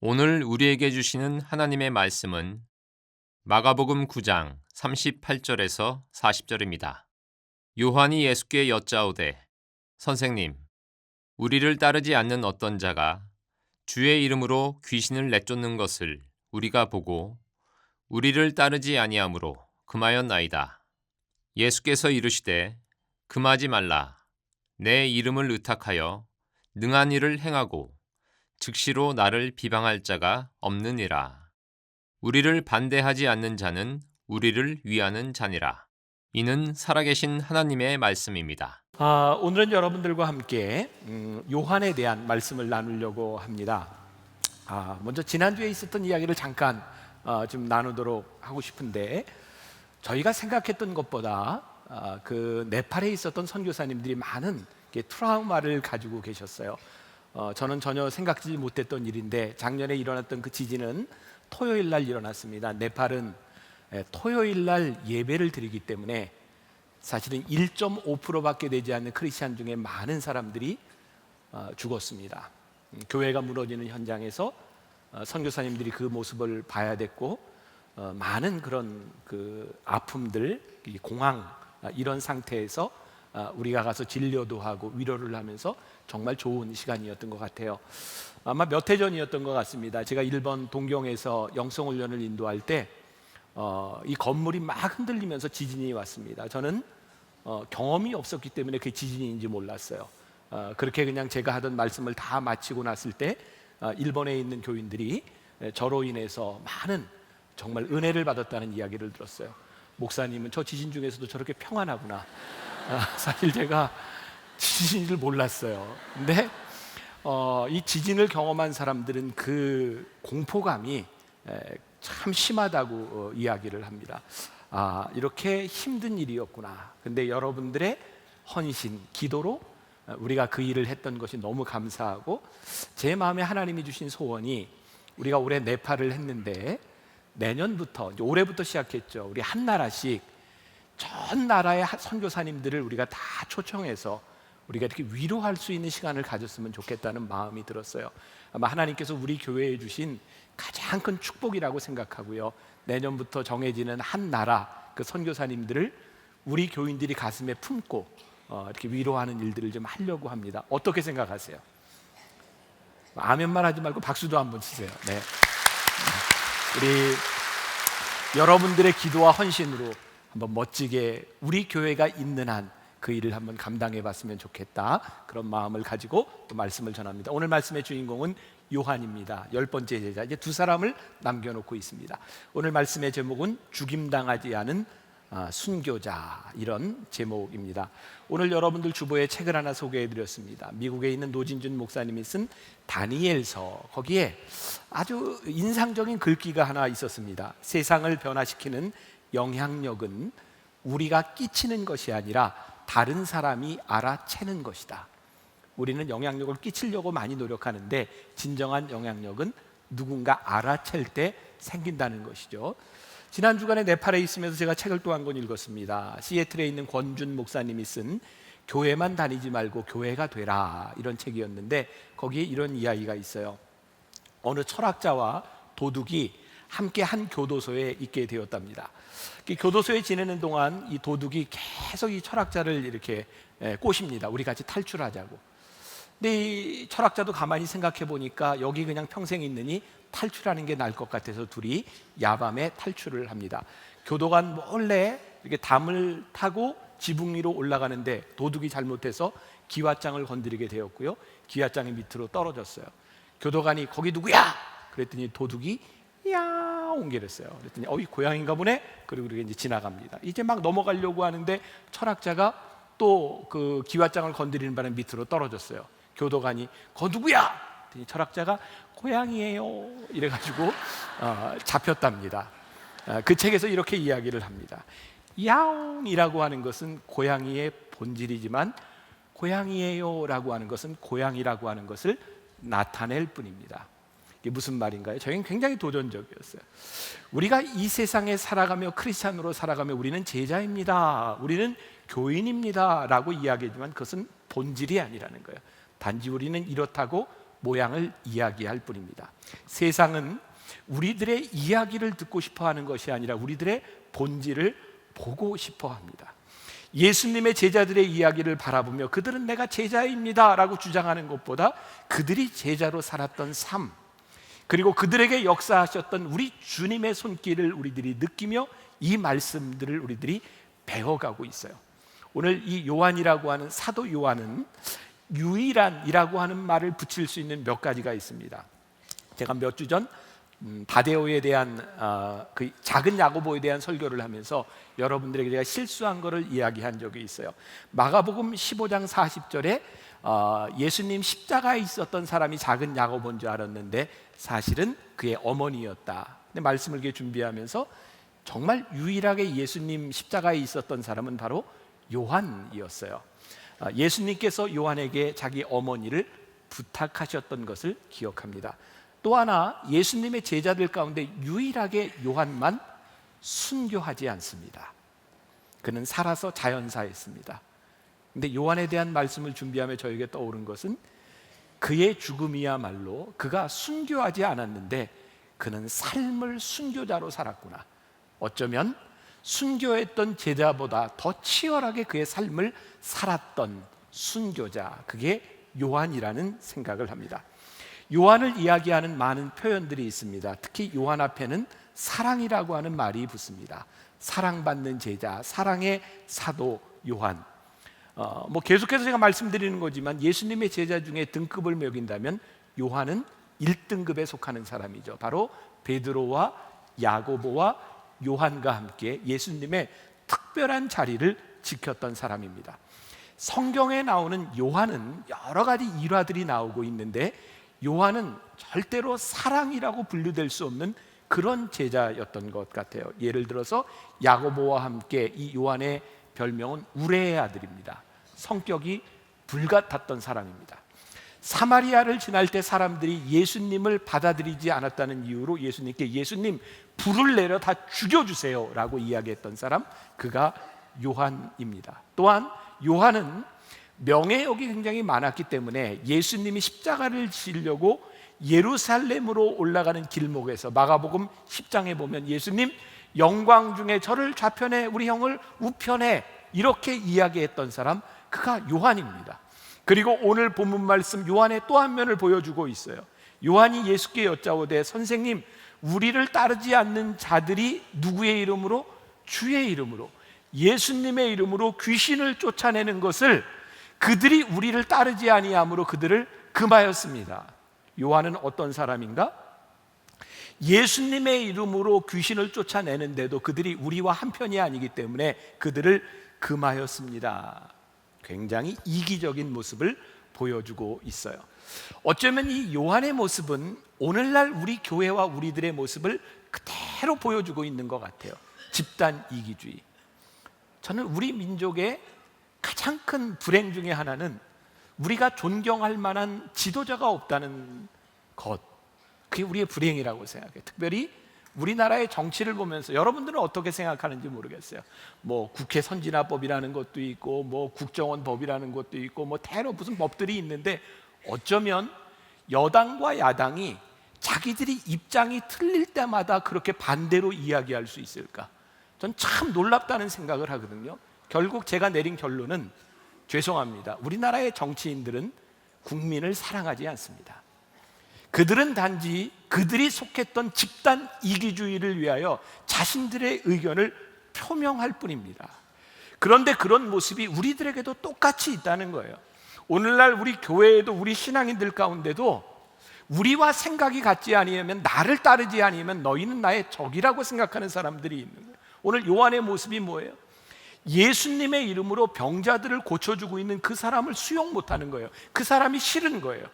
오늘 우리에게 주시는 하나님의 말씀은 마가복음 9장 38절에서 40절입니다. 요한이 예수께 여짜오되 선생님, 우리를 따르지 않는 어떤 자가 주의 이름으로 귀신을 내쫓는 것을 우리가 보고 우리를 따르지 아니하므로 금하였나이다. 예수께서 이르시되 금하지 말라. 내 이름을 의탁하여 능한 일을 행하고 즉시로 나를 비방할 자가 없느니라. 우리를 반대하지 않는 자는 우리를 위하는 자니라. 이는 살아계신 하나님의 말씀입니다. 오늘은 여러분들과 함께 요한에 대한 말씀을 나누려고 합니다. 먼저 지난주에 있었던 이야기를 잠깐 좀 나누도록 하고 싶은데, 저희가 생각했던 것보다 그 네팔에 있었던 선교사님들이 많은 트라우마를 가지고 계셨어요. 저는 전혀 생각지 못했던 일인데, 작년에 일어났던 그 지진은 토요일 날 일어났습니다. 네팔은 토요일 날 예배를 드리기 때문에 사실은 1.5%밖에 되지 않는 크리스찬 중에 많은 사람들이 죽었습니다. 교회가 무너지는 현장에서 선교사님들이 그 모습을 봐야 됐고, 많은 그런 그 아픔들, 공황, 이런 상태에서 우리가 가서 진료도 하고 위로를 하면서 정말 좋은 시간이었던 것 같아요. 아마 몇 해 전이었던 것 같습니다. 제가 일본 동경에서 영성훈련을 인도할 때 이 건물이 막 흔들리면서 지진이 왔습니다. 저는 경험이 없었기 때문에 그게 지진인지 몰랐어요. 그렇게 그냥 제가 하던 말씀을 다 마치고 났을 때 일본에 있는 교인들이 저로 인해서 많은 정말 은혜를 받았다는 이야기를 들었어요. 목사님은 저 지진 중에서도 저렇게 평안하구나. 사실 제가 지진인 줄 몰랐어요. 근데 이 지진을 경험한 사람들은 그 공포감이 참 심하다고 이야기를 합니다. 이렇게 힘든 일이었구나. 근데 여러분들의 헌신, 기도로 우리가 그 일을 했던 것이 너무 감사하고, 제 마음에 하나님이 주신 소원이, 우리가 올해 네팔을 했는데 내년부터, 이제 올해부터 시작했죠. 우리 한 나라씩 전 나라의 선교사님들을 우리가 다 초청해서 우리가 이렇게 위로할 수 있는 시간을 가졌으면 좋겠다는 마음이 들었어요. 아마 하나님께서 우리 교회에 주신 가장 큰 축복이라고 생각하고요. 내년부터 정해지는 한 나라 그 선교사님들을 우리 교인들이 가슴에 품고 이렇게 위로하는 일들을 좀 하려고 합니다. 어떻게 생각하세요? 아멘만 하지 말고 박수도 한번 치세요. 네. 우리 여러분들의 기도와 헌신으로 한번 멋지게 우리 교회가 있는 한 그 일을 한번 감당해 봤으면 좋겠다, 그런 마음을 가지고 또 말씀을 전합니다. 오늘 말씀의 주인공은 요한입니다. 10번째 제자, 이제 두 사람을 남겨놓고 있습니다. 오늘 말씀의 제목은 죽임당하지 않은 순교자, 이런 제목입니다. 오늘 여러분들 주보에 책을 하나 소개해드렸습니다. 미국에 있는 노진준 목사님이 쓴 다니엘서, 거기에 아주 인상적인 글귀가 하나 있었습니다. 세상을 변화시키는 영향력은 우리가 끼치는 것이 아니라 다른 사람이 알아채는 것이다. 우리는 영향력을 끼치려고 많이 노력하는데 진정한 영향력은 누군가 알아챌 때 생긴다는 것이죠. 지난 주간에 네팔에 있으면서 제가 책을 또 한 권 읽었습니다. 시애틀에 있는 권준 목사님이 쓴 교회만 다니지 말고 교회가 되라, 이런 책이었는데 거기에 이런 이야기가 있어요. 어느 철학자와 도둑이 함께 한 교도소에 있게 되었답니다. 교도소에 지내는 동안 이 도둑이 계속 이 철학자를 이렇게 꼬십니다. 우리 같이 탈출하자고. 근데 이 철학자도 가만히 생각해 보니까 여기 그냥 평생 있느니 탈출하는 게 나을 것 같아서 둘이 야밤에 탈출을 합니다. 교도관 몰래 이렇게 담을 타고 지붕 위로 올라가는데 도둑이 잘못해서 기왓장을 건드리게 되었고요. 기왓장이 밑으로 떨어졌어요. 교도관이 거기 누구야? 그랬더니 도둑이 야옹 이랬어요. 그랬더니 이 고양인가 보네. 그리고 이렇게 이제 지나갑니다. 이제 막 넘어가려고 하는데 철학자가 또 그 기왓장을 건드리는 바람에 밑으로 떨어졌어요. 교도관이 거 누구야? 그랬더니 철학자가 고양이에요. 이래가지고 잡혔답니다. 그 책에서 이렇게 이야기를 합니다. 야옹이라고 하는 것은 고양이의 본질이지만 고양이에요라고 하는 것은 고양이라고 하는 것을 나타낼 뿐입니다. 이게 무슨 말인가요? 저희는 굉장히 도전적이었어요. 우리가 이 세상에 살아가며 크리스찬으로 살아가며 우리는 제자입니다, 우리는 교인입니다 라고 이야기하지만 그것은 본질이 아니라는 거예요. 단지 우리는 이렇다고 모양을 이야기할 뿐입니다. 세상은 우리들의 이야기를 듣고 싶어하는 것이 아니라 우리들의 본질을 보고 싶어합니다. 예수님의 제자들의 이야기를 바라보며 그들은 내가 제자입니다 라고 주장하는 것보다 그들이 제자로 살았던 삶, 그리고 그들에게 역사하셨던 우리 주님의 손길을 우리들이 느끼며 이 말씀들을 우리들이 배워가고 있어요. 오늘 이 요한이라고 하는 사도 요한은 유일한이라고 하는 말을 붙일 수 있는 몇 가지가 있습니다. 제가 몇 주 전 다데오에 대한 그 작은 야고보에 대한 설교를 하면서 여러분들에게 제가 실수한 것을 이야기한 적이 있어요. 마가복음 15장 40절에 예수님 십자가에 있었던 사람이 작은 야고보인 줄 알았는데 사실은 그의 어머니였다. 근데 말씀을 이렇게 준비하면서 정말 유일하게 예수님 십자가에 있었던 사람은 바로 요한이었어요. 예수님께서 요한에게 자기 어머니를 부탁하셨던 것을 기억합니다. 또 하나, 예수님의 제자들 가운데 유일하게 요한만 순교하지 않습니다. 그는 살아서 자연사했습니다. 근데 요한에 대한 말씀을 준비하며 저에게 떠오른 것은 그의 죽음이야말로 그가 순교하지 않았는데 그는 삶을 순교자로 살았구나. 어쩌면 순교했던 제자보다 더 치열하게 그의 삶을 살았던 순교자, 그게 요한이라는 생각을 합니다. 요한을 이야기하는 많은 표현들이 있습니다. 특히 요한 앞에는 사랑이라고 하는 말이 붙습니다. 사랑받는 제자, 사랑의 사도 요한. 계속해서 제가 말씀드리는 거지만 예수님의 제자 중에 등급을 매긴다면 요한은 1등급에 속하는 사람이죠. 바로 베드로와 야고보와 요한과 함께 예수님의 특별한 자리를 지켰던 사람입니다. 성경에 나오는 요한은 여러 가지 일화들이 나오고 있는데 요한은 절대로 사랑이라고 분류될 수 없는 그런 제자였던 것 같아요. 예를 들어서 야고보와 함께 이 요한의 별명은 우레의 아들입니다. 성격이 불같았던 사람입니다. 사마리아를 지날 때 사람들이 예수님을 받아들이지 않았다는 이유로 예수님께 예수님 불을 내려 다 죽여주세요 라고 이야기했던 사람, 그가 요한입니다. 또한 요한은 명예욕이 굉장히 많았기 때문에 예수님이 십자가를 지려고 예루살렘으로 올라가는 길목에서 마가복음 10장에 보면 예수님 영광 중에 저를 좌편에 우리 형을 우편에 이렇게 이야기했던 사람, 그가 요한입니다. 그리고 오늘 본문 말씀 요한의 또 한 면을 보여주고 있어요. 요한이 예수께 여짜오되 선생님, 우리를 따르지 않는 자들이 누구의 이름으로? 주의 이름으로, 예수님의 이름으로 귀신을 쫓아내는 것을 그들이 우리를 따르지 아니함으로 그들을 금하였습니다. 요한은 어떤 사람인가? 예수님의 이름으로 귀신을 쫓아내는데도 그들이 우리와 한편이 아니기 때문에 그들을 금하였습니다. 굉장히 이기적인 모습을 보여주고 있어요. 어쩌면 이 요한의 모습은 오늘날 우리 교회와 우리들의 모습을 그대로 보여주고 있는 것 같아요. 집단 이기주의. 저는 우리 민족의 가장 큰 불행 중에 하나는 우리가 존경할 만한 지도자가 없다는 것, 그게 우리의 불행이라고 생각해요. 특별히 우리나라의 정치를 보면서 여러분들은 어떻게 생각하는지 모르겠어요. 국회 선진화법이라는 것도 있고 국정원법이라는 것도 있고 대로 무슨 법들이 있는데 어쩌면 여당과 야당이 자기들이 입장이 틀릴 때마다 그렇게 반대로 이야기할 수 있을까? 전 참 놀랍다는 생각을 하거든요. 결국 제가 내린 결론은 죄송합니다. 우리나라의 정치인들은 국민을 사랑하지 않습니다. 그들은 단지 그들이 속했던 집단 이기주의를 위하여 자신들의 의견을 표명할 뿐입니다. 그런데 그런 모습이 우리들에게도 똑같이 있다는 거예요. 오늘날 우리 교회에도 우리 신앙인들 가운데도 우리와 생각이 같지 아니하면, 나를 따르지 아니하면 너희는 나의 적이라고 생각하는 사람들이 있는 거예요. 오늘 요한의 모습이 뭐예요? 예수님의 이름으로 병자들을 고쳐주고 있는 그 사람을 수용 못하는 거예요. 그 사람이 싫은 거예요.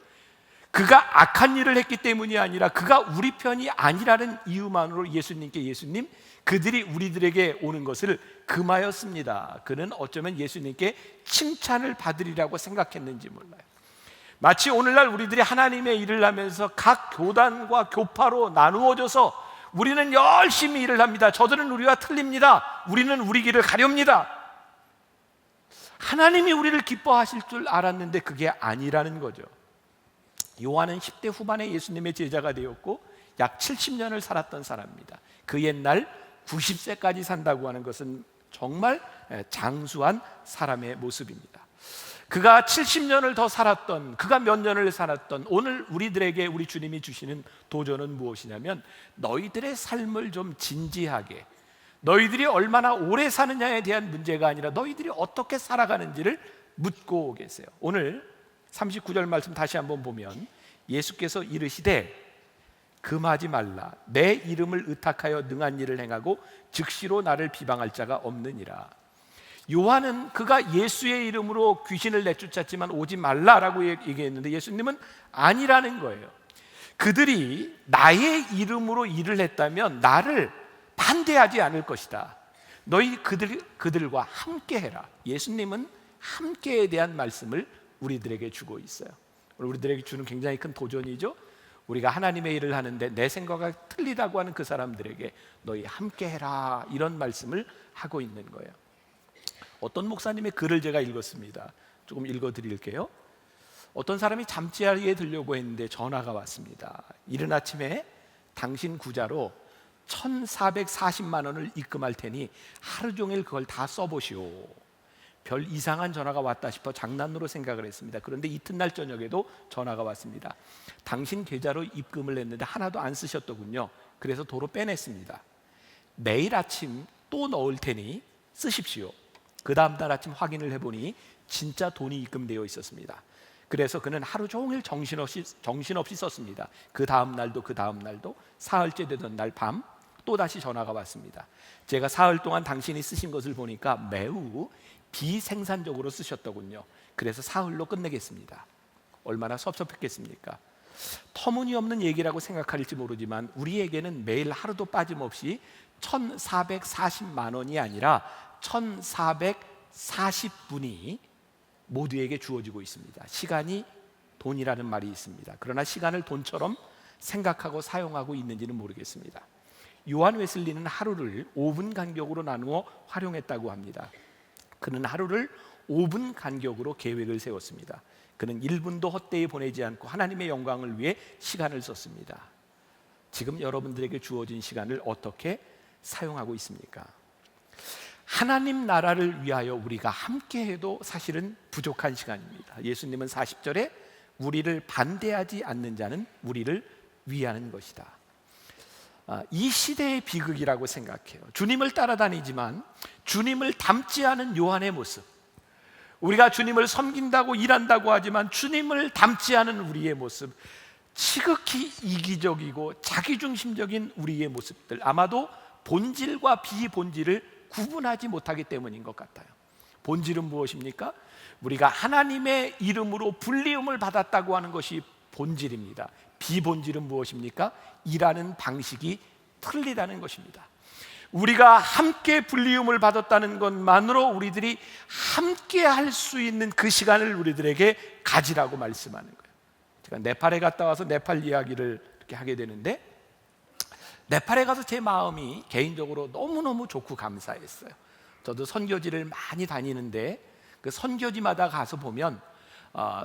그가 악한 일을 했기 때문이 아니라 그가 우리 편이 아니라는 이유만으로 예수님께 예수님, 그들이 우리들에게 오는 것을 금하였습니다. 그는 어쩌면 예수님께 칭찬을 받으리라고 생각했는지 몰라요. 마치 오늘날 우리들이 하나님의 일을 하면서 각 교단과 교파로 나누어져서 우리는 열심히 일을 합니다. 저들은 우리와 틀립니다. 우리는 우리 길을 가렵니다. 하나님이 우리를 기뻐하실 줄 알았는데 그게 아니라는 거죠. 요한은 10대 후반에 예수님의 제자가 되었고 약 70년을 살았던 사람입니다. 그 옛날 90세까지 산다고 하는 것은 정말 장수한 사람의 모습입니다. 그가 70년을 더 살았던, 그가 몇 년을 살았던 오늘 우리들에게 우리 주님이 주시는 도전은 무엇이냐면, 너희들의 삶을 좀 진지하게, 너희들이 얼마나 오래 사느냐에 대한 문제가 아니라 너희들이 어떻게 살아가는지를 묻고 계세요. 오늘 39절 말씀 다시 한번 보면 예수께서 이르시되 금하지 말라. 내 이름을 의탁하여 능한 일을 행하고 즉시로 나를 비방할 자가 없느니라. 요한은 그가 예수의 이름으로 귀신을 내쫓았지만 오지 말라라고 얘기했는데 예수님은 아니라는 거예요. 그들이 나의 이름으로 일을 했다면 나를 반대하지 않을 것이다. 너희 그들과 함께 해라. 예수님은 함께에 대한 말씀을 우리들에게 주고 있어요. 우리들에게 주는 굉장히 큰 도전이죠. 우리가 하나님의 일을 하는데 내 생각과 틀리다고 하는 그 사람들에게 너희 함께 해라, 이런 말씀을 하고 있는 거예요. 어떤 목사님의 글을 제가 읽었습니다. 조금 읽어드릴게요. 어떤 사람이 잠자리에 들려고 했는데 전화가 왔습니다. 이른 아침에 당신 구자로 1,440만 원을 입금할 테니 하루 종일 그걸 다 써보시오. 별 이상한 전화가 왔다 싶어 장난으로 생각을 했습니다. 그런데 이튿날 저녁에도 전화가 왔습니다. 당신 계좌로 입금을 했는데 하나도 안 쓰셨더군요. 그래서 도로 빼냈습니다. 내일 아침 또 넣을 테니 쓰십시오. 그 다음 날 아침 확인을 해보니 진짜 돈이 입금되어 있었습니다. 그래서 그는 하루 종일 정신없이 썼습니다. 그 다음 날도 사흘째 되던 날 밤 또다시 전화가 왔습니다. 제가 사흘 동안 당신이 쓰신 것을 보니까 매우 비생산적으로 쓰셨더군요. 그래서 사흘로 끝내겠습니다. 얼마나 섭섭했겠습니까? 터무니없는 얘기라고 생각할지 모르지만 우리에게는 매일 하루도 빠짐없이 1,440만 원이 아니라 1,440분이 모두에게 주어지고 있습니다. 시간이 돈이라는 말이 있습니다. 그러나 시간을 돈처럼 생각하고 사용하고 있는지는 모르겠습니다. 요한 웨슬리는 하루를 5분 간격으로 나누어 활용했다고 합니다. 그는 하루를 5분 간격으로 계획을 세웠습니다. 그는 1분도 헛되이 보내지 않고 하나님의 영광을 위해 시간을 썼습니다. 지금 여러분들에게 주어진 시간을 어떻게 사용하고 있습니까? 하나님 나라를 위하여 우리가 함께해도 사실은 부족한 시간입니다. 예수님은 40절에 우리를 반대하지 않는 자는 우리를 위하는 것이다. 이 시대의 비극이라고 생각해요. 주님을 따라다니지만 주님을 닮지 않은 요한의 모습, 우리가 주님을 섬긴다고 일한다고 하지만 주님을 닮지 않은 우리의 모습, 지극히 이기적이고 자기중심적인 우리의 모습들, 아마도 본질과 비본질을 구분하지 못하기 때문인 것 같아요. 본질은 무엇입니까? 우리가 하나님의 이름으로 불리움을 받았다고 하는 것이 본질입니다. 비본질은 무엇입니까? 일하는 방식이 틀리다는 것입니다. 우리가 함께 불리움을 받았다는 것만으로 우리들이 함께 할 수 있는 그 시간을 우리들에게 가지라고 말씀하는 거예요. 제가 네팔에 갔다 와서 네팔 이야기를 이렇게 하게 되는데, 네팔에 가서 제 마음이 개인적으로 너무너무 좋고 감사했어요. 저도 선교지를 많이 다니는데 그 선교지마다 가서 보면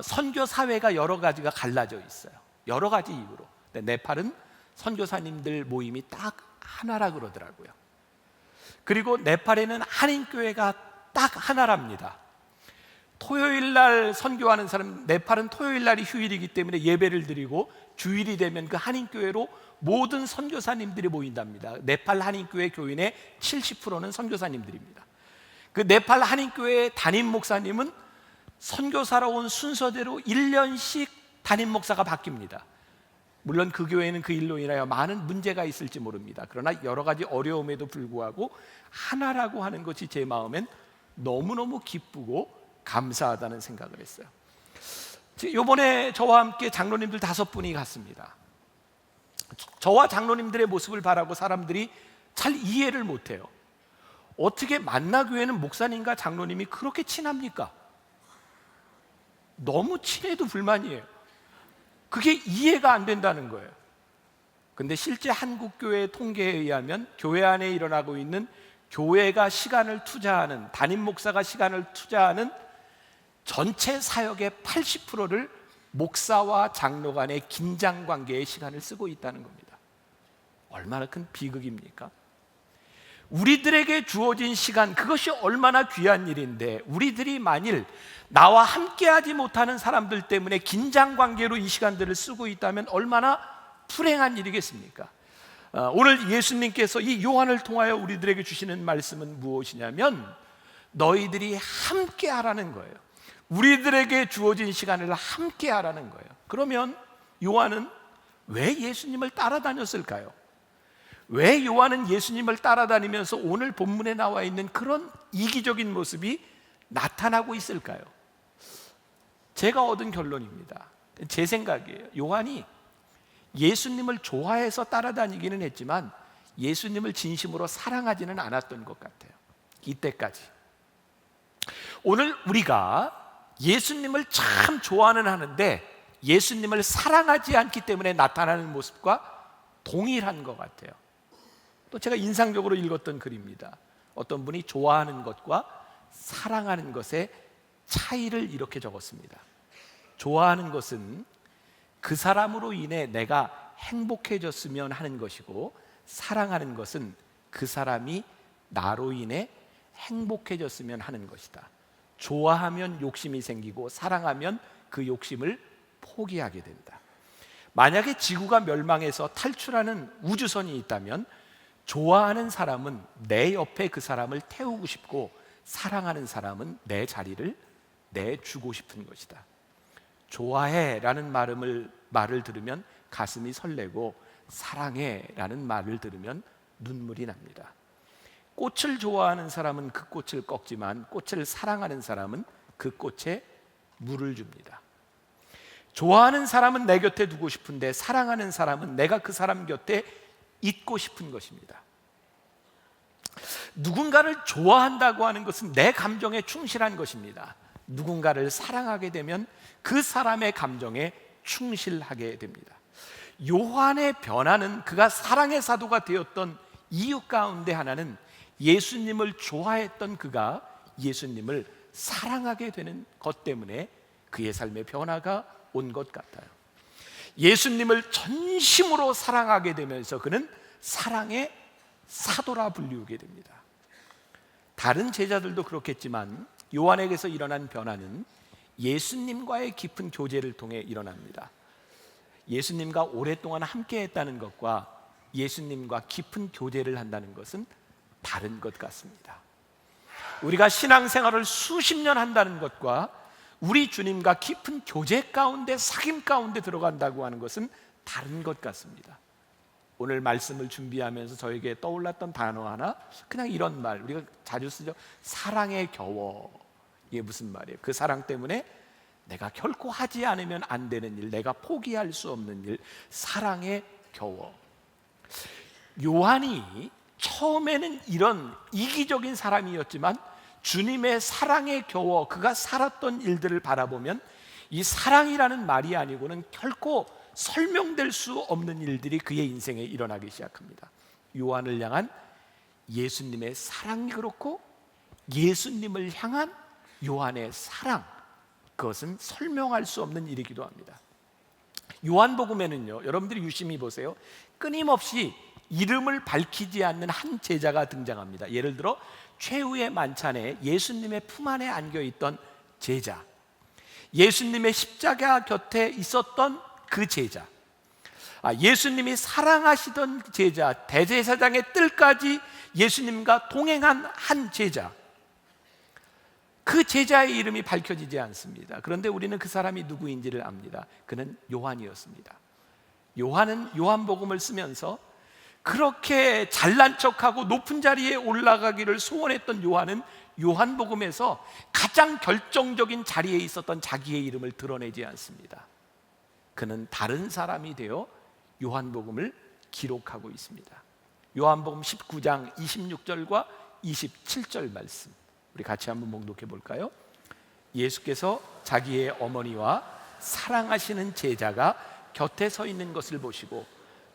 선교 사회가 여러 가지가 갈라져 있어요. 여러 가지 이유로. 근데 네팔은 선교사님들 모임이 딱 하나라 그러더라고요. 그리고 네팔에는 한인교회가 딱 하나랍니다. 토요일 날 선교하는 사람, 네팔은 토요일 날이 휴일이기 때문에 예배를 드리고 주일이 되면 그 한인교회로 모든 선교사님들이 모인답니다. 네팔 한인교회 교인의 70%는 선교사님들입니다. 그 네팔 한인교회 담임 목사님은 선교사로 온 순서대로 1년씩 담임 목사가 바뀝니다. 물론 그 교회는 그 일로 인하여 많은 문제가 있을지 모릅니다. 그러나 여러 가지 어려움에도 불구하고 하나라고 하는 것이 제 마음엔 너무너무 기쁘고 감사하다는 생각을 했어요. 이번에 저와 함께 장로님들 5분이 갔습니다. 저와 장로님들의 모습을 바라고 사람들이 잘 이해를 못해요. 어떻게 만나교회는 목사님과 장로님이 그렇게 친합니까? 너무 친해도 불만이에요. 그게 이해가 안 된다는 거예요. 근데 실제 한국교회 통계에 의하면 교회 안에 일어나고 있는 교회가 시간을 투자하는, 담임 목사가 시간을 투자하는 전체 사역의 80%를 목사와 장로 간의 긴장 관계의 시간을 쓰고 있다는 겁니다. 얼마나 큰 비극입니까? 우리들에게 주어진 시간, 그것이 얼마나 귀한 일인데 우리들이 만일 나와 함께하지 못하는 사람들 때문에 긴장 관계로 이 시간들을 쓰고 있다면 얼마나 불행한 일이겠습니까? 오늘 예수님께서 이 요한을 통하여 우리들에게 주시는 말씀은 무엇이냐면 너희들이 함께하라는 거예요. 우리들에게 주어진 시간을 함께하라는 거예요. 그러면 요한은 왜 예수님을 따라다녔을까요? 왜 요한은 예수님을 따라다니면서 오늘 본문에 나와 있는 그런 이기적인 모습이 나타나고 있을까요? 제가 얻은 결론입니다. 제 생각이에요. 요한이 예수님을 좋아해서 따라다니기는 했지만 예수님을 진심으로 사랑하지는 않았던 것 같아요. 이때까지. 오늘 우리가 예수님을 참 좋아는 하는데 예수님을 사랑하지 않기 때문에 나타나는 모습과 동일한 것 같아요. 또 제가 인상적으로 읽었던 글입니다. 어떤 분이 좋아하는 것과 사랑하는 것의 차이를 이렇게 적었습니다. 좋아하는 것은 그 사람으로 인해 내가 행복해졌으면 하는 것이고, 사랑하는 것은 그 사람이 나로 인해 행복해졌으면 하는 것이다. 좋아하면 욕심이 생기고 사랑하면 그 욕심을 포기하게 된다. 만약에 지구가 멸망해서 탈출하는 우주선이 있다면 좋아하는 사람은 내 옆에 그 사람을 태우고 싶고, 사랑하는 사람은 내 자리를 내주고 싶은 것이다. 좋아해 라는 말을 들으면 가슴이 설레고, 사랑해 라는 말을 들으면 눈물이 납니다. 꽃을 좋아하는 사람은 그 꽃을 꺾지만 꽃을 사랑하는 사람은 그 꽃에 물을 줍니다. 좋아하는 사람은 내 곁에 두고 싶은데 사랑하는 사람은 내가 그 사람 곁에 있고 싶은 것입니다. 누군가를 좋아한다고 하는 것은 내 감정에 충실한 것입니다. 누군가를 사랑하게 되면 그 사람의 감정에 충실하게 됩니다. 요한의 변화는 그가 사랑의 사도가 되었던 이유 가운데 하나는 예수님을 좋아했던 그가 예수님을 사랑하게 되는 것 때문에 그의 삶의 변화가 온 것 같아요. 예수님을 전심으로 사랑하게 되면서 그는 사랑의 사도라 불리우게 됩니다. 다른 제자들도 그렇겠지만 요한에게서 일어난 변화는 예수님과의 깊은 교제를 통해 일어납니다. 예수님과 오랫동안 함께 했다는 것과 예수님과 깊은 교제를 한다는 것은 다른 것 같습니다. 우리가 신앙생활을 수십 년 한다는 것과 우리 주님과 깊은 교제 가운데, 사귐 가운데 들어간다고 하는 것은 다른 것 같습니다. 오늘 말씀을 준비하면서 저에게 떠올랐던 단어 하나, 그냥 이런 말, 우리가 자주 쓰죠. 사랑에 겨워. 이게 무슨 말이에요? 그 사랑 때문에 내가 결코 하지 않으면 안 되는 일, 내가 포기할 수 없는 일, 사랑에 겨워. 요한이 처음에는 이런 이기적인 사람이었지만 주님의 사랑에 겨워 그가 살았던 일들을 바라보면 이 사랑이라는 말이 아니고는 결코 설명될 수 없는 일들이 그의 인생에 일어나기 시작합니다. 요한을 향한 예수님의 사랑이 그렇고 예수님을 향한 요한의 사랑, 그것은 설명할 수 없는 일이기도 합니다. 요한복음에는요, 여러분들이 유심히 보세요. 끊임없이 이름을 밝히지 않는 한 제자가 등장합니다. 예를 들어 최후의 만찬에 예수님의 품 안에 안겨있던 제자, 예수님의 십자가 곁에 있었던 그 제자, 예수님이 사랑하시던 제자, 대제사장의 뜰까지 예수님과 동행한 한 제자, 그 제자의 이름이 밝혀지지 않습니다. 그런데 우리는 그 사람이 누구인지를 압니다. 그는 요한이었습니다. 요한은 요한복음을 쓰면서 그렇게 잘난 척하고 높은 자리에 올라가기를 소원했던 요한은 요한복음에서 가장 결정적인 자리에 있었던 자기의 이름을 드러내지 않습니다. 그는 다른 사람이 되어 요한복음을 기록하고 있습니다. 요한복음 19장 26절과 27절 말씀, 우리 같이 한번 봉독해 볼까요? 예수께서 자기의 어머니와 사랑하시는 제자가 곁에 서 있는 것을 보시고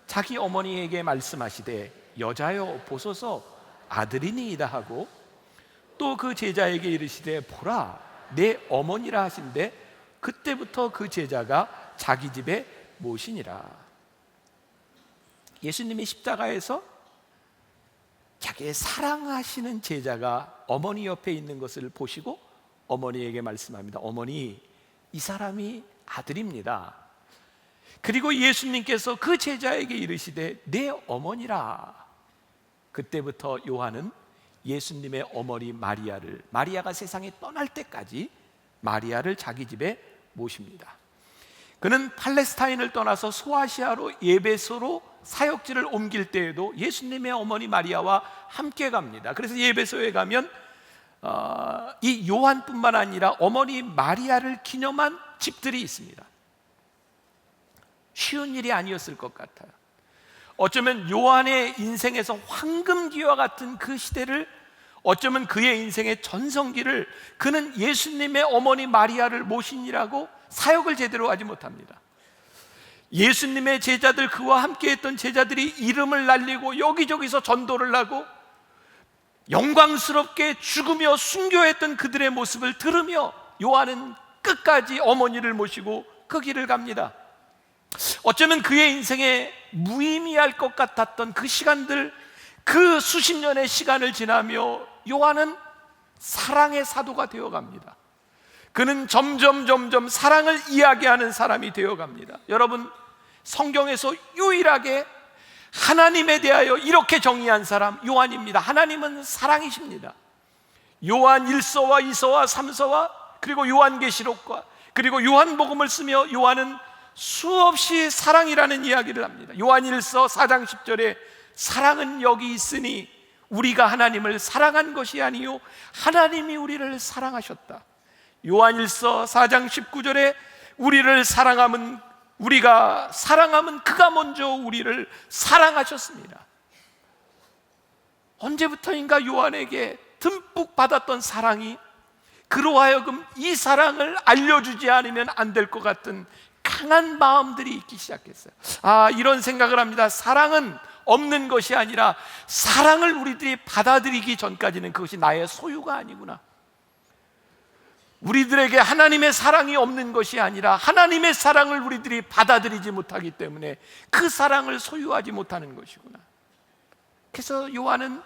자기 어머니에게 말씀하시되 여자여 보소서 아들이니이다 하고, 또 그 제자에게 이르시되 보라 내 어머니라 하신데 그때부터 그 제자가 자기 집에 모시니라. 예수님이 십자가에서 자기의 사랑하시는 제자가 어머니 옆에 있는 것을 보시고 어머니에게 말씀합니다. 어머니, 이 사람이 아들입니다. 그리고 예수님께서 그 제자에게 이르시되 내 어머니라. 그때부터 요한은 예수님의 어머니 마리아가 세상에 떠날 때까지 마리아를 자기 집에 모십니다. 그는 팔레스타인을 떠나서 소아시아로 예배소로 사역지를 옮길 때에도 예수님의 어머니 마리아와 함께 갑니다. 그래서 예배소에 가면 이 요한뿐만 아니라 어머니 마리아를 기념한 집들이 있습니다. 쉬운 일이 아니었을 것 같아요. 어쩌면 요한의 인생에서 황금기와 같은 그 시대를, 어쩌면 그의 인생의 전성기를 그는 예수님의 어머니 마리아를 모시니라고 사역을 제대로 하지 못합니다. 예수님의 제자들, 그와 함께했던 제자들이 이름을 날리고 여기저기서 전도를 하고 영광스럽게 죽으며 순교했던 그들의 모습을 들으며 요한은 끝까지 어머니를 모시고 그 길을 갑니다. 어쩌면 그의 인생에 무의미할 것 같았던 그 시간들, 그 수십 년의 시간을 지나며 요한은 사랑의 사도가 되어갑니다. 그는 점점 사랑을 이야기하는 사람이 되어갑니다. 여러분, 성경에서 유일하게 하나님에 대하여 이렇게 정의한 사람 요한입니다. 하나님은 사랑이십니다. 요한 1서와 2서와 3서와 그리고 요한계시록과 그리고 요한복음을 쓰며 요한은 수없이 사랑이라는 이야기를 합니다. 요한 1서 4장 10절에 사랑은 여기 있으니 우리가 하나님을 사랑한 것이 아니요 하나님이 우리를 사랑하셨다. 요한 1서 4장 19절에 우리가 사랑함은 그가 먼저 우리를 사랑하셨습니다. 언제부터인가 요한에게 듬뿍 받았던 사랑이 그로 하여금 이 사랑을 알려주지 않으면 안 될 것 같은 강한 마음들이 있기 시작했어요. 이런 생각을 합니다. 사랑은 없는 것이 아니라 사랑을 우리들이 받아들이기 전까지는 그것이 나의 소유가 아니구나. 우리들에게 하나님의 사랑이 없는 것이 아니라 하나님의 사랑을 우리들이 받아들이지 못하기 때문에 그 사랑을 소유하지 못하는 것이구나. 그래서 요한은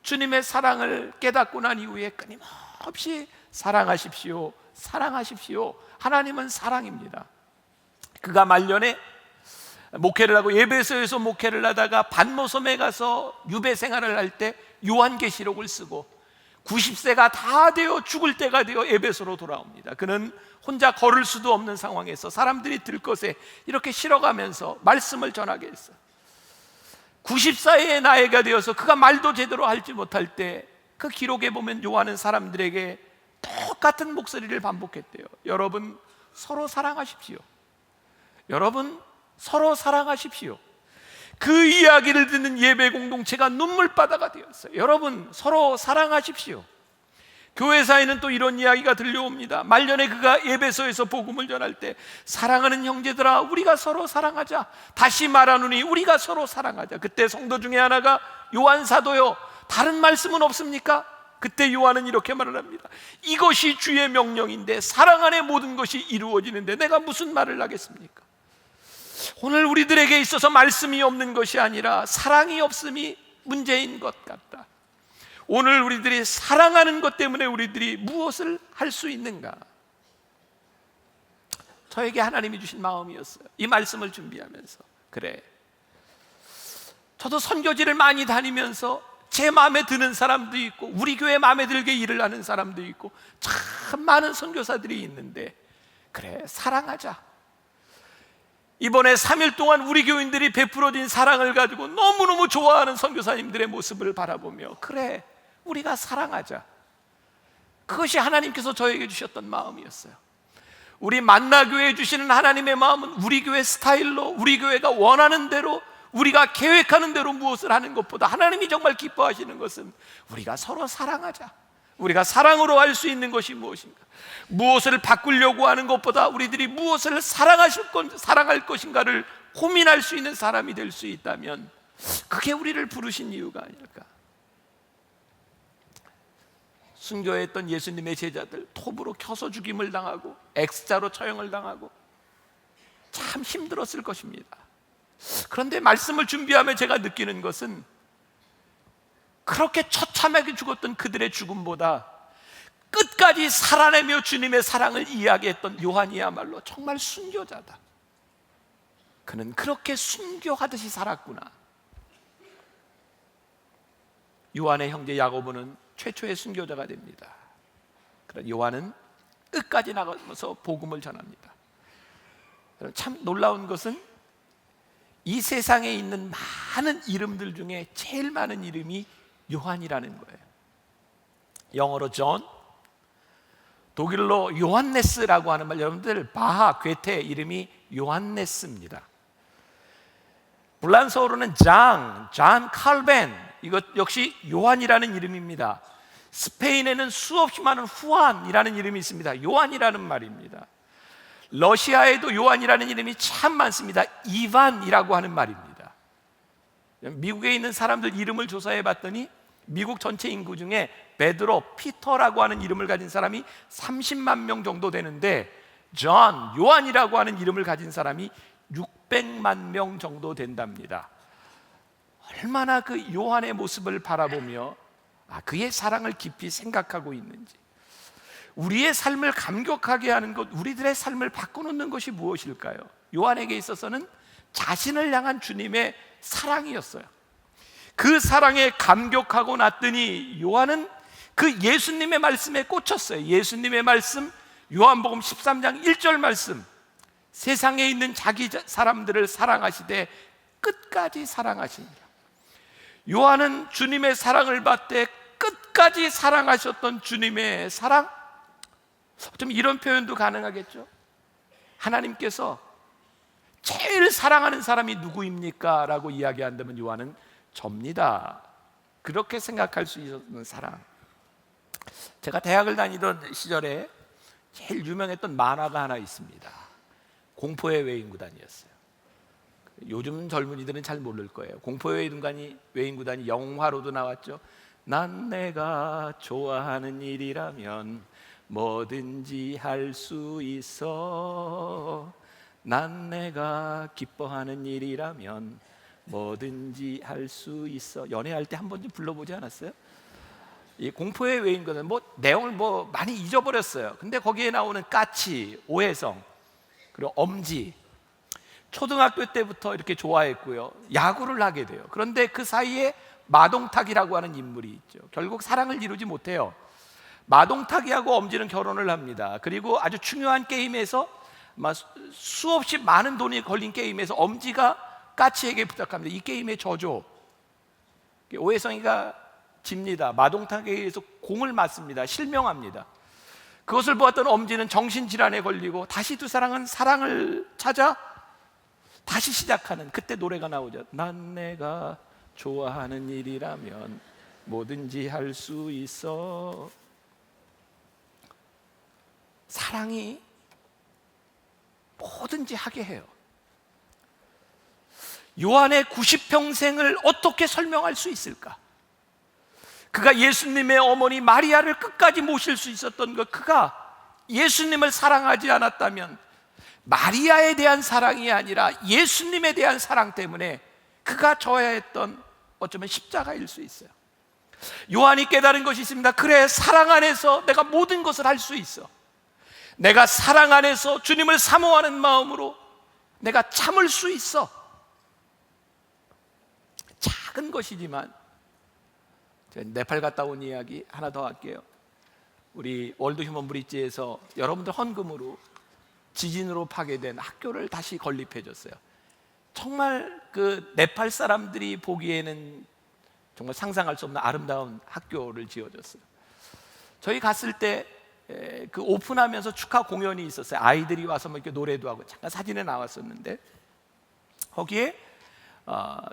주님의 사랑을 깨닫고 난 이후에 끊임없이 사랑하십시오, 사랑하십시오. 하나님은 사랑입니다. 그가 말년에 목회를 하고 예배소에서 목회를 하다가 반모섬에 가서 유배 생활을 할 때 요한계시록을 쓰고 90세가 다 되어 죽을 때가 되어 에베소로 돌아옵니다. 그는 혼자 걸을 수도 없는 상황에서 사람들이 들것에 이렇게 실어가면서 말씀을 전하게 했어요. 90세의 나이가 되어서 그가 말도 제대로 하지 못할 때 그 기록에 보면 요한은 사람들에게 똑같은 목소리를 반복했대요. 여러분 서로 사랑하십시오. 여러분 서로 사랑하십시오. 그 이야기를 듣는 예배 공동체가 눈물바다가 되었어요. 여러분 서로 사랑하십시오. 교회사에는 또 이런 이야기가 들려옵니다. 말년에 그가 예배소에서 복음을 전할 때 사랑하는 형제들아 우리가 서로 사랑하자. 다시 말하노니 우리가 서로 사랑하자. 그때 성도 중에 하나가 요한 사도요, 다른 말씀은 없습니까? 그때 요한은 이렇게 말을 합니다. 이것이 주의 명령인데 사랑 안에 모든 것이 이루어지는데 내가 무슨 말을 하겠습니까? 오늘 우리들에게 있어서 말씀이 없는 것이 아니라 사랑이 없음이 문제인 것 같다. 오늘 우리들이 사랑하는 것 때문에 우리들이 무엇을 할 수 있는가? 저에게 하나님이 주신 마음이었어요. 이 말씀을 준비하면서 그래, 저도 선교지를 많이 다니면서 제 마음에 드는 사람도 있고 우리 교회 마음에 들게 일을 하는 사람도 있고 참 많은 선교사들이 있는데 그래, 사랑하자. 이번에 3일 동안 우리 교인들이 베풀어진 사랑을 가지고 너무너무 좋아하는 선교사님들의 모습을 바라보며 그래, 우리가 사랑하자. 그것이 하나님께서 저에게 주셨던 마음이었어요. 우리 만나교회에 주시는 하나님의 마음은 우리 교회 스타일로, 우리 교회가 원하는 대로, 우리가 계획하는 대로 무엇을 하는 것보다 하나님이 정말 기뻐하시는 것은 우리가 서로 사랑하자. 우리가 사랑으로 할 수 있는 것이 무엇인가? 무엇을 바꾸려고 하는 것보다 우리들이 무엇을 사랑할 것인가를 고민할 수 있는 사람이 될 수 있다면 그게 우리를 부르신 이유가 아닐까? 순교했던 예수님의 제자들 톱으로 켜서 죽임을 당하고 X자로 처형을 당하고 참 힘들었을 것입니다. 그런데 말씀을 준비하며 제가 느끼는 것은 그렇게 처참하게 죽었던 그들의 죽음보다 끝까지 살아내며 주님의 사랑을 이야기했던 요한이야말로 정말 순교자다. 그는 그렇게 순교하듯이 살았구나. 요한의 형제 야고보는 최초의 순교자가 됩니다. 그러나 요한은 끝까지 나가서 복음을 전합니다. 참 놀라운 것은 이 세상에 있는 많은 이름들 중에 제일 많은 이름이 요한이라는 거예요. 영어로 존, 독일로 요한네스라고 하는 말, 여러분들 바하, 괴테 이름이 요한네스입니다. 불란서어로는 잔 칼벤, 이것 역시 요한이라는 이름입니다. 스페인에는 수없이 많은 후안이라는 이름이 있습니다. 요한이라는 말입니다. 러시아에도 요한이라는 이름이 참 많습니다. 이반이라고 하는 말입니다. 미국에 있는 사람들 이름을 조사해 봤더니 미국 전체 인구 중에 베드로, 피터라고 하는 이름을 가진 사람이 30만 명 정도 되는데 존, 요한이라고 하는 이름을 가진 사람이 600만 명 정도 된답니다. 얼마나 그 요한의 모습을 바라보며 그의 사랑을 깊이 생각하고 있는지, 우리의 삶을 감격하게 하는 것, 우리들의 삶을 바꿔놓는 것이 무엇일까요? 요한에게 있어서는 자신을 향한 주님의 사랑이었어요. 그 사랑에 감격하고 났더니 요한은 그 예수님의 말씀에 꽂혔어요. 예수님의 말씀, 요한복음 13장 1절 말씀, 세상에 있는 자기 사람들을 사랑하시되 끝까지 사랑하시니라. 요한은 주님의 사랑을 받되 끝까지 사랑하셨던 주님의 사랑, 좀 이런 표현도 가능하겠죠. 하나님께서 제일 사랑하는 사람이 누구입니까? 라고 이야기한다면 요한은 접니다. 그렇게 생각할 수 있었던 사랑. 제가 대학을 다니던 시절에 제일 유명했던 만화가 하나 있습니다. 공포의 외인구단이었어요. 요즘 젊은이들은 잘 모를 거예요. 공포의 외인구단이 영화로도 나왔죠. 난 내가 좋아하는 일이라면 뭐든지 할 수 있어. 난 내가 기뻐하는 일이라면 뭐든지 할 수 있어. 연애할 때 한 번쯤 불러보지 않았어요? 이 공포의 외인구단, 내용을 많이 잊어버렸어요. 근데 거기에 나오는 까치, 오해성, 그리고 엄지, 초등학교 때부터 이렇게 좋아했고요. 야구를 하게 돼요. 그런데 그 사이에 마동탁이라고 하는 인물이 있죠. 결국 사랑을 이루지 못해요. 마동탁이하고 엄지는 결혼을 합니다. 그리고 아주 중요한 게임에서 수없이 많은 돈이 걸린 게임에서 엄지가 까치에게 부탁합니다. 이 게임에 져줘. 오해성이가 집니다. 마동탁에 의해서 공을 맞습니다. 실명합니다. 그것을 보았던 엄지는 정신질환에 걸리고 다시 두 사랑은 사랑을 찾아 다시 시작하는, 그때 노래가 나오죠. 난 내가 좋아하는 일이라면 뭐든지 할 수 있어. 사랑이 뭐든지 하게 해요. 요한의 90평생을 어떻게 설명할 수 있을까? 그가 예수님의 어머니 마리아를 끝까지 모실 수 있었던 것, 그가 예수님을 사랑하지 않았다면 마리아에 대한 사랑이 아니라 예수님에 대한 사랑 때문에 그가 져야 했던 어쩌면 십자가일 수 있어요. 요한이 깨달은 것이 있습니다. 그래, 사랑 안에서 내가 모든 것을 할 수 있어. 내가 사랑 안에서 주님을 사모하는 마음으로 내가 참을 수 있어. 작은 것이지만, 제가 네팔 갔다 온 이야기 하나 더 할게요. 우리 월드 휴먼 브릿지에서 여러분들 헌금으로 지진으로 파괴된 학교를 다시 건립해 줬어요. 정말 그 네팔 사람들이 보기에는 정말 상상할 수 없는 아름다운 학교를 지어줬어요. 저희 갔을 때 그 오픈하면서 축하 공연이 있었어요. 아이들이 와서 이렇게 노래도 하고 잠깐 사진에 나왔었는데, 거기에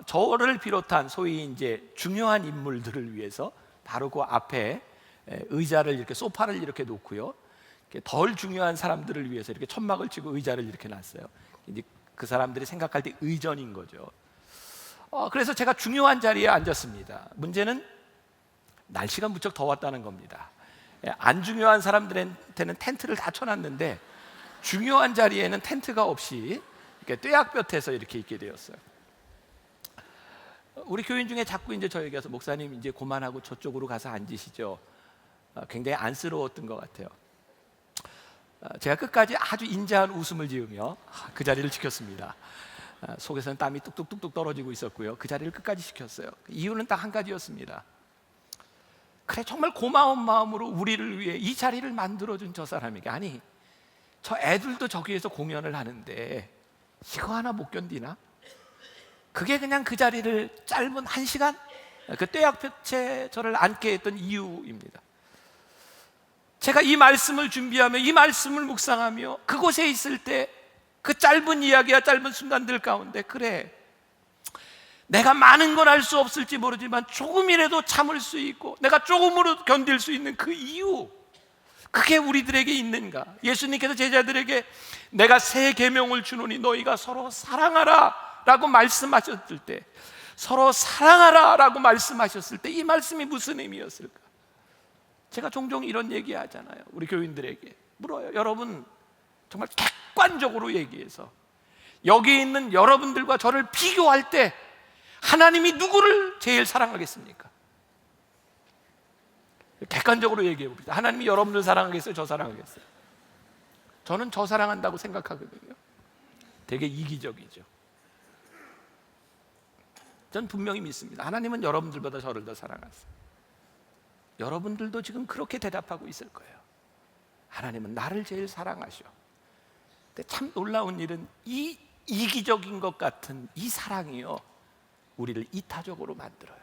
저를 비롯한 소위 이제 중요한 인물들을 위해서 바로 그 앞에 의자를 이렇게, 소파를 이렇게 놓고요, 덜 중요한 사람들을 위해서 이렇게 천막을 치고 의자를 이렇게 놨어요. 이제 그 사람들이 생각할 때 의전인 거죠. 그래서 제가 중요한 자리에 앉았습니다. 문제는 날씨가 무척 더웠다는 겁니다. 안 중요한 사람들한테는 텐트를 다 쳐놨는데 중요한 자리에는 텐트가 없이 이렇게 뙤약볕에서 이렇게 있게 되었어요. 우리 교인 중에 자꾸 이제 저에게 와서 목사님 이제 그만하고 저쪽으로 가서 앉으시죠. 굉장히 안쓰러웠던 것 같아요. 제가 끝까지 아주 인자한 웃음을 지으며 그 자리를 지켰습니다. 속에서는 땀이 뚝뚝뚝뚝 떨어지고 있었고요. 그 자리를 끝까지 지켰어요. 이유는 딱 한 가지였습니다. 그래, 정말 고마운 마음으로 우리를 위해 이 자리를 만들어준 저 사람에게, 아니 저 애들도 저기에서 공연을 하는데 이거 하나 못 견디나? 그게 그냥 그 자리를 짧은 1시간 그 뙤약볕에 저를 앉게 했던 이유입니다. 제가 이 말씀을 준비하며 이 말씀을 묵상하며 그곳에 있을 때 그 짧은 이야기와 짧은 순간들 가운데, 그래, 내가 많은 걸 알 수 없을지 모르지만 조금이라도 참을 수 있고 내가 조금으로 견딜 수 있는 그 이유, 그게 우리들에게 있는가? 예수님께서 제자들에게 내가 새 계명을 주노니 너희가 서로 사랑하라 라고 말씀하셨을 때, 서로 사랑하라 라고 말씀하셨을 때 이 말씀이 무슨 의미였을까? 제가 종종 이런 얘기 하잖아요. 우리 교인들에게 물어요. 여러분, 정말 객관적으로 얘기해서 여기 있는 여러분들과 저를 비교할 때 하나님이 누구를 제일 사랑하겠습니까? 객관적으로 얘기해 봅시다. 하나님이 여러분들 사랑하겠어요? 저 사랑하겠어요? 저는 저 사랑한다고 생각하거든요. 되게 이기적이죠. 전 분명히 믿습니다. 하나님은 여러분들보다 저를 더 사랑하세요. 여러분들도 지금 그렇게 대답하고 있을 거예요. 하나님은 나를 제일 사랑하셔. 근데 참 놀라운 일은 이 이기적인 것 같은 이 사랑이요, 우리를 이타적으로 만들어요.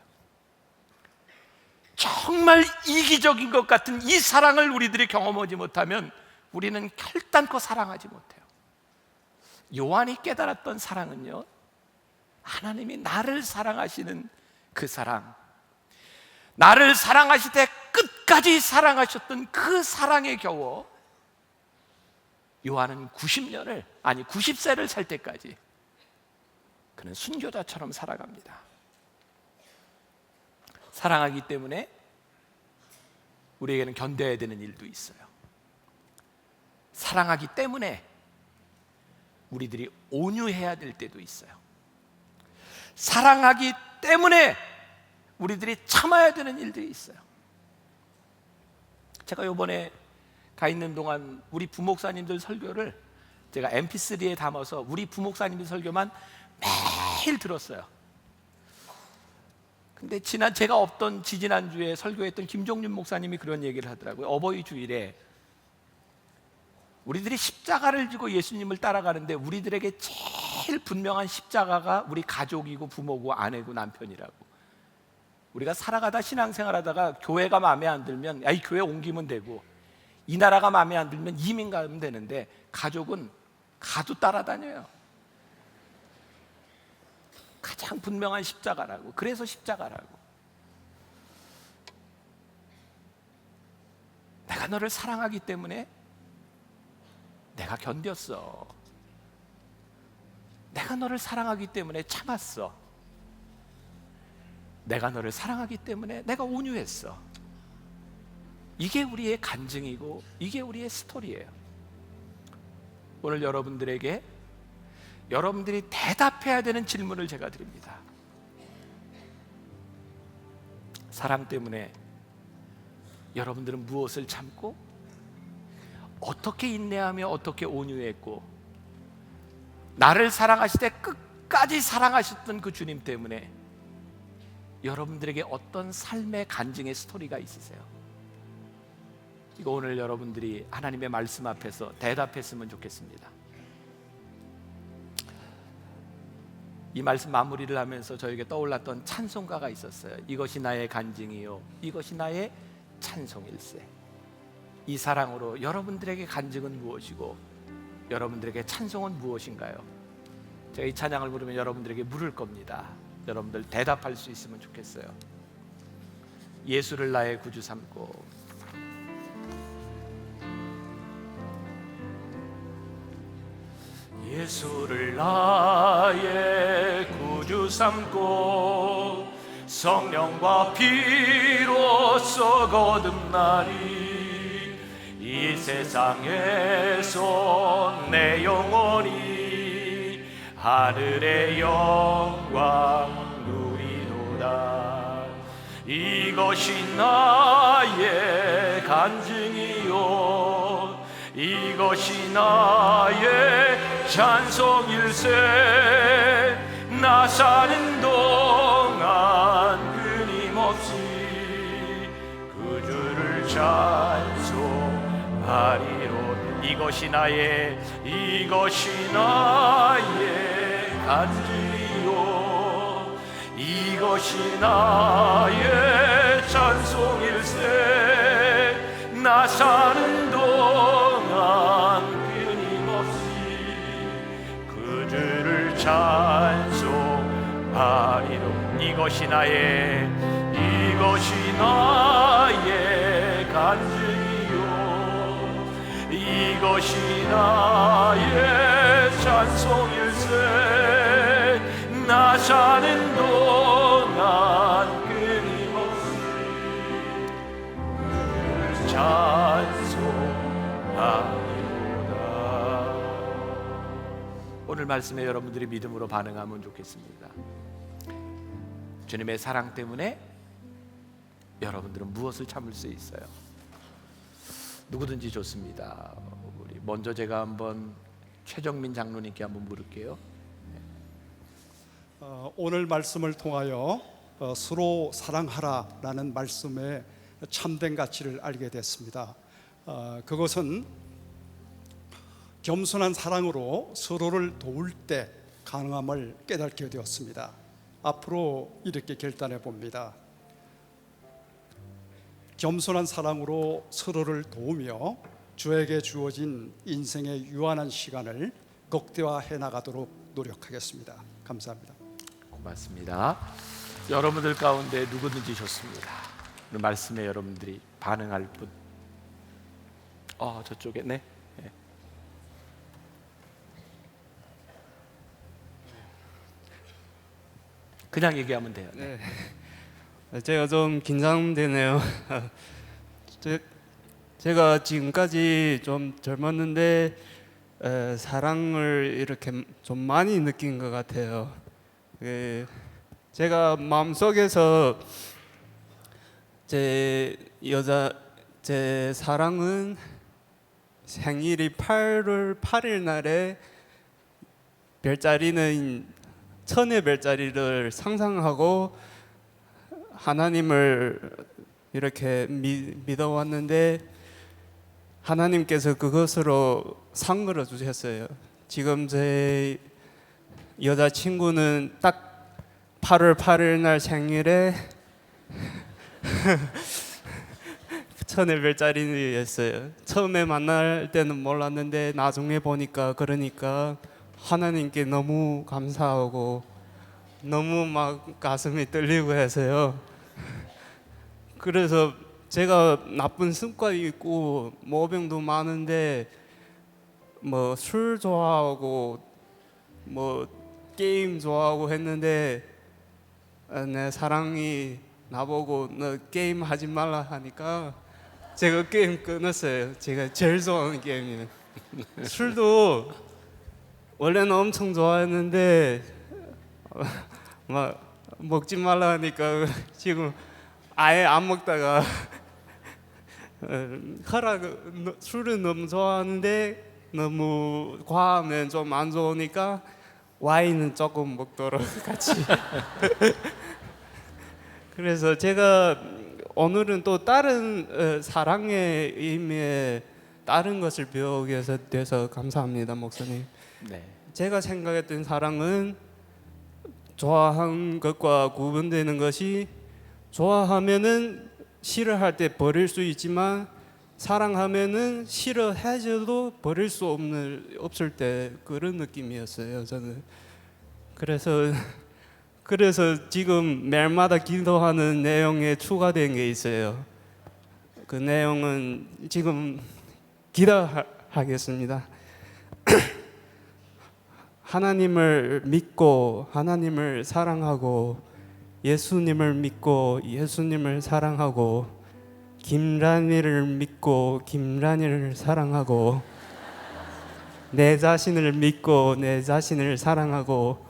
정말 이기적인 것 같은 이 사랑을 우리들이 경험하지 못하면 우리는 결단코 사랑하지 못해요. 요한이 깨달았던 사랑은요, 하나님이 나를 사랑하시는 그 사랑, 나를 사랑하실 때 끝까지 사랑하셨던 그 사랑에 겨워 요한은 90세를 살 때까지 그는 순교자처럼 살아갑니다. 사랑하기 때문에 우리에게는 견뎌야 되는 일도 있어요. 사랑하기 때문에 우리들이 온유해야 될 때도 있어요. 사랑하기 때문에 우리들이 참아야 되는 일들이 있어요. 제가 이번에 가 있는 동안 우리 부목사님들 설교를 제가 mp3에 담아서 우리 부목사님들 설교만 매일 들었어요. 근데 제가 없던 지지난주에 설교했던 김종윤 목사님이 그런 얘기를 하더라고요. 어버이 주일에 우리들이 십자가를 지고 예수님을 따라가는데 우리들에게 제일 분명한 십자가가 우리 가족이고 부모고 아내고 남편이라고. 우리가 살아가다 신앙생활하다가 교회가 마음에 안 들면 이 교회 옮기면 되고, 이 나라가 마음에 안 들면 이민 가면 되는데 가족은 가도 따라다녀요. 가장 분명한 십자가라고. 그래서 십자가라고. 내가 너를 사랑하기 때문에 내가 견뎠어. 내가 너를 사랑하기 때문에 참았어. 내가 너를 사랑하기 때문에 내가 온유했어. 이게 우리의 간증이고 이게 우리의 스토리예요. 오늘 여러분들에게 여러분들이 대답해야 되는 질문을 제가 드립니다. 사랑 때문에 여러분들은 무엇을 참고 어떻게 인내하며 어떻게 온유했고, 나를 사랑하실 때 끝까지 사랑하셨던 그 주님 때문에 여러분들에게 어떤 삶의 간증의 스토리가 있으세요? 이거 오늘 여러분들이 하나님의 말씀 앞에서 대답했으면 좋겠습니다. 이 말씀 마무리를 하면서 저에게 떠올랐던 찬송가가 있었어요. 이것이 나의 간증이요, 이것이 나의 찬송일세. 이 사랑으로 여러분들에게 간증은 무엇이고 여러분들에게 찬송은 무엇인가요? 제가 이 찬양을 부르면 여러분들에게 물을 겁니다. 여러분들 대답할 수 있으면 좋겠어요. 예수를 나의 구주 삼고 예수를 나의 구주 삼고 성령과 피로써 거듭나리. 이 세상에서 내 영혼이 하늘의 영광 누리도다. 이것이 나의 간증이요 이것이 나의 찬송일세. 나 사는 동안 끊임없이 그 주를 찬송하리로. 이것이 나의 간증이요 이것이 나의 찬송일세. 나 사는 동안 끊임없이 그 주를 찬송하리로. 이것이 나의 간증이요 이것이 나의 찬송일세. 나 사는 동안 끊임없이 그를 찬송하리로다. 오늘 말씀에 여러분들이 믿음으로 반응하면 좋겠습니다. 주님의 사랑 때문에 여러분들은 무엇을 참을 수 있어요? 누구든지 좋습니다. 우리 먼저 제가 한번 최정민 장로님께 한번 물을게요. 오늘 말씀을 통하여 서로 사랑하라라는 말씀의 참된 가치를 알게 됐습니다. 그것은 겸손한 사랑으로 서로를 도울 때 가능함을 깨닫게 되었습니다. 앞으로 이렇게 결단해 봅니다. 겸손한 사랑으로 서로를 도우며 주에게 주어진 인생의 유한한 시간을 극대화해 나가도록 노력하겠습니다. 감사합니다. 고맙습니다. 여러분들 가운데 누구든지 좋습니다. 오늘 말씀에 여러분들이 반응할 분. 저쪽에 네. 그냥 얘기하면 돼요. 네. 제가 좀 긴장되네요. 제가 지금까지 좀 젊었는데 사랑을 이렇게 좀 많이 느낀 것 같아요. 제가 마음속에서 제 사랑은 생일이 8월 8일 날에 별자리는 천의 별자리를 상상하고 하나님을 이렇게 믿어왔는데 하나님께서 그것으로 상걸어 주셨어요. 지금 제 여자친구는 딱 8월 8일 날 생일에 천의 별자리였어요. 처음에 만날 때는 몰랐는데 나중에 보니까 그러니까 하나님께 너무 감사하고 너무 막 가슴이 떨리고 해서요. 그래서 제가 나쁜 습관이 있고 모병도 많은데 뭐 술 좋아하고 뭐 게임 좋아하고 했는데 내 사랑이 나보고 너 게임 하지 말라 하니까 제가 게임 끊었어요. 제가 제일 좋아하는 게임이에요. 술도 원래는 엄청 좋아했는데 막 먹지 말라 하니까 지금 아예 안 먹다가 술은 너무 좋아하는데 너무 과하면 좀 안 좋으니까 와인은 조금 먹도록 같이. 그래서 제가 오늘은 또 다른 사랑의 의미에 다른 것을 배우게 돼서 감사합니다, 목사님. 네. 제가 생각했던 사랑은 좋아한 것과 구분되는 것이 좋아하면은 싫어할 때 버릴 수 있지만 사랑하면은 싫어해줘도 버릴 수 없을 때 그런 느낌이었어요, 저는. 그래서 지금 매일마다 기도하는 내용에 추가된 게 있어요. 그 내용은 지금 기도하겠습니다. 하나님을 믿고 하나님을 사랑하고 예수님을 믿고 예수님을 사랑하고 김란이를 믿고 김란이를 사랑하고 내 자신을 믿고 내 자신을 사랑하고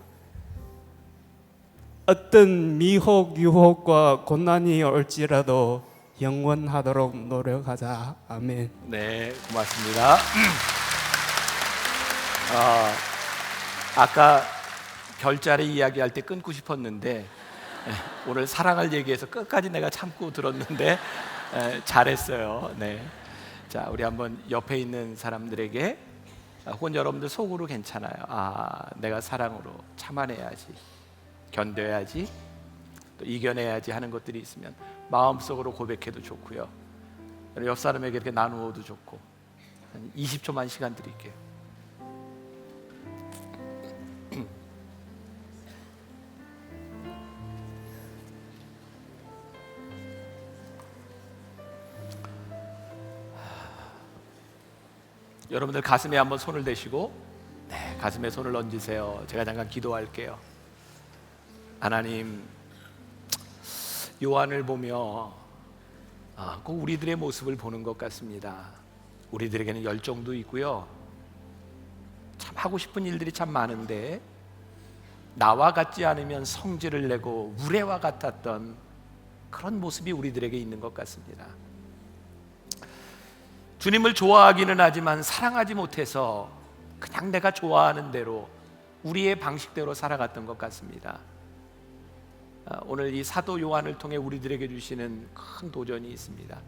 어떤 미혹, 유혹과 고난이 올지라도 영원하도록 노력하자. 아멘. 네, 고맙습니다. 아까 별자리 이야기할 때 끊고 싶었는데 오늘 사랑을 얘기해서 끝까지 내가 참고 들었는데 잘했어요. 네. 자, 우리 한번 옆에 있는 사람들에게 혹은 여러분들 속으로 괜찮아요. 내가 사랑으로 참아내야지, 견뎌야지, 또 이겨내야지 하는 것들이 있으면 마음속으로 고백해도 좋고요. 옆 사람에게 이렇게 나누어도 좋고. 한 20초만 시간 드릴게요. 여러분들 가슴에 한번 손을 대시고, 네, 가슴에 손을 얹으세요. 제가 잠깐 기도할게요. 하나님, 요한을 보며 꼭 우리들의 모습을 보는 것 같습니다. 우리들에게는 열정도 있고요, 참 하고 싶은 일들이 참 많은데 나와 같지 않으면 성질을 내고 우레와 같았던 그런 모습이 우리들에게 있는 것 같습니다. 주님을 좋아하기는 하지만 사랑하지 못해서 그냥 내가 좋아하는 대로 우리의 방식대로 살아갔던 것 같습니다. 오늘 이 사도 요한을 통해 우리들에게 주시는 큰 도전이 있습니다.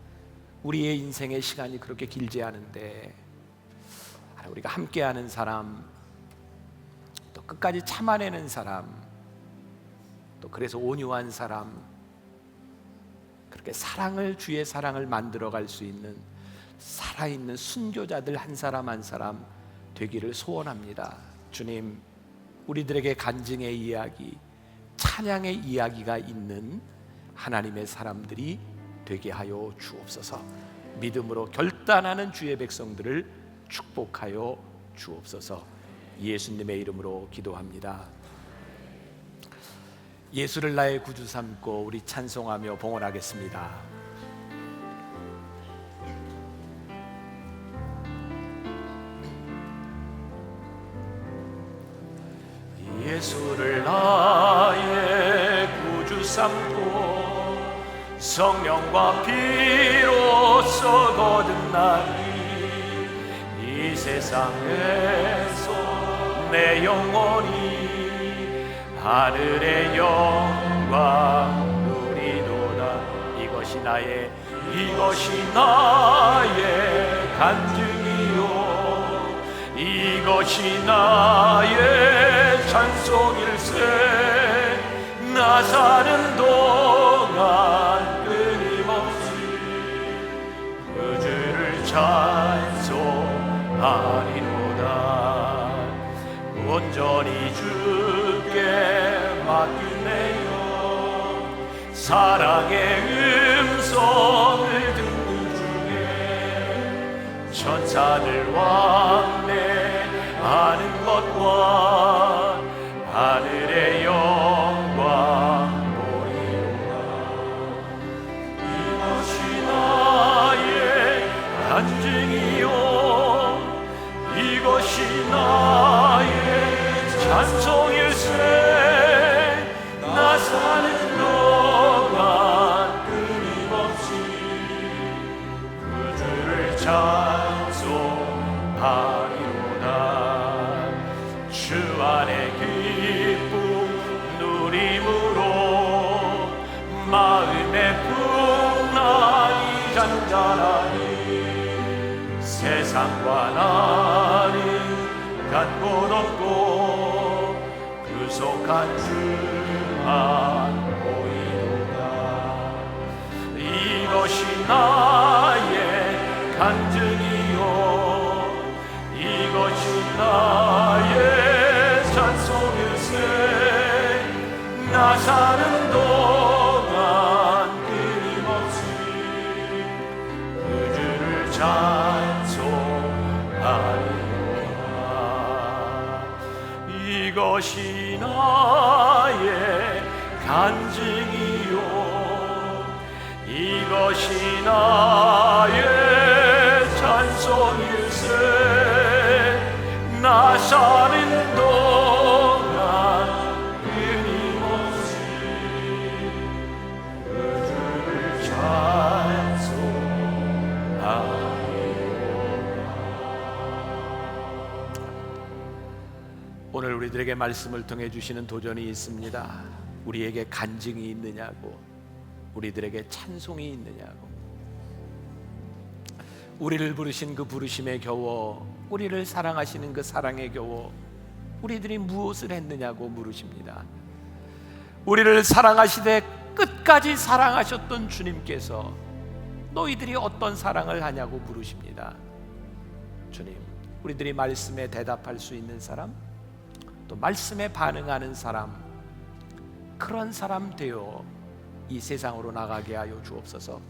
우리의 인생의 시간이 그렇게 길지 않은데 우리가 함께하는 사람, 또 끝까지 참아내는 사람, 또 그래서 온유한 사람, 그렇게 사랑을, 주의 사랑을 만들어갈 수 있는 살아있는 순교자들 한 사람 한 사람 되기를 소원합니다. 주님, 우리들에게 간증의 이야기, 찬양의 이야기가 있는 하나님의 사람들이 되게 하여 주옵소서. 믿음으로 결단하는 주의 백성들을 축복하여 주옵소서. 예수님의 이름으로 기도합니다. 예수를 나의 구주 삼고 우리 찬송하며 봉헌하겠습니다. 예수를 나의 구주 삼고 성령과 피로써 거듭 나니 이 세상에서 내 영혼이 하늘의 영광 누리도다. 이것이 나의 간증이요, 이것이 나의 찬송일세. 나 사는 동안 끊임없이 그 주를 찬송하리로다. 온전히 주께 맡기네요. 사랑의 음성을 듣는 중에 천사들 왕래하는 것과 하늘의 영광 보이로다. 이것이 나의 간증이요, 이것이 나의 찬송일세. 나 사는 동안 끊임없이 그 주를 찬송하리로다. 주 안에 기쁨 누림으로 마음의 풍랑이 잔잔하니 세상과 나는 간 곳 없고 구속한 주만 보이로다. 이것이 나의 간증이요, 이것이 나의 찬송일세. 나 사는 동안 끊임없이 그 주를 찬송하리로다. 이것이 나의 간증이요, 이것이 나의 찬송일세. 나 사는 동안 끊임없이 그 주를 찬송하리로다. 오늘 우리들에게 말씀을 통해 주시는 도전이 있습니다. 우리에게 간증이 있느냐고, 우리들에게 찬송이 있느냐고. 우리를 부르신 그 부르심에 겨워, 우리를 사랑하시는 그 사랑에 겨워 우리들이 무엇을 했느냐고 물으십니다. 우리를 사랑하시되 끝까지 사랑하셨던 주님께서 너희들이 어떤 사랑을 하냐고 물으십니다. 주님, 우리들이 말씀에 대답할 수 있는 사람, 또 말씀에 반응하는 사람, 그런 사람 되어 이 세상으로 나가게 하여 주옵소서.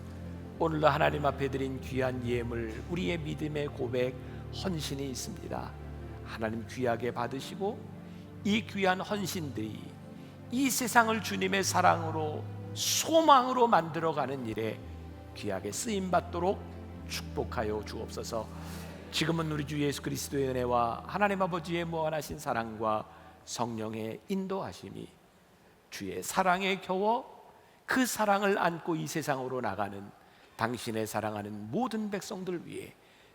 오늘도 하나님 앞에 드린 귀한 예물, 우리의 믿음의 고백, 헌신이 있습니다. 하나님 귀하게 받으시고 이 귀한 헌신들이 이 세상을 주님의 사랑으로, 소망으로 만들어가는 일에 귀하게 쓰임받도록 축복하여 주옵소서. 지금은 우리 주 예수 그리스도의 은혜와 하나님 아버지의 무한하신 사랑과 성령의 인도하심이 주의 사랑에 겨워 그 사랑을 안고 이 세상으로 나가는 당신의 사랑하는 모든 백성들 위해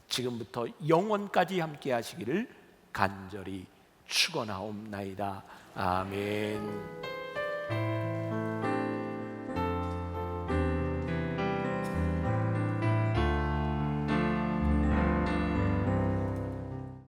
지금부터 영원까지 함께 하시기를 간절히 축원하옵나이다. 아멘.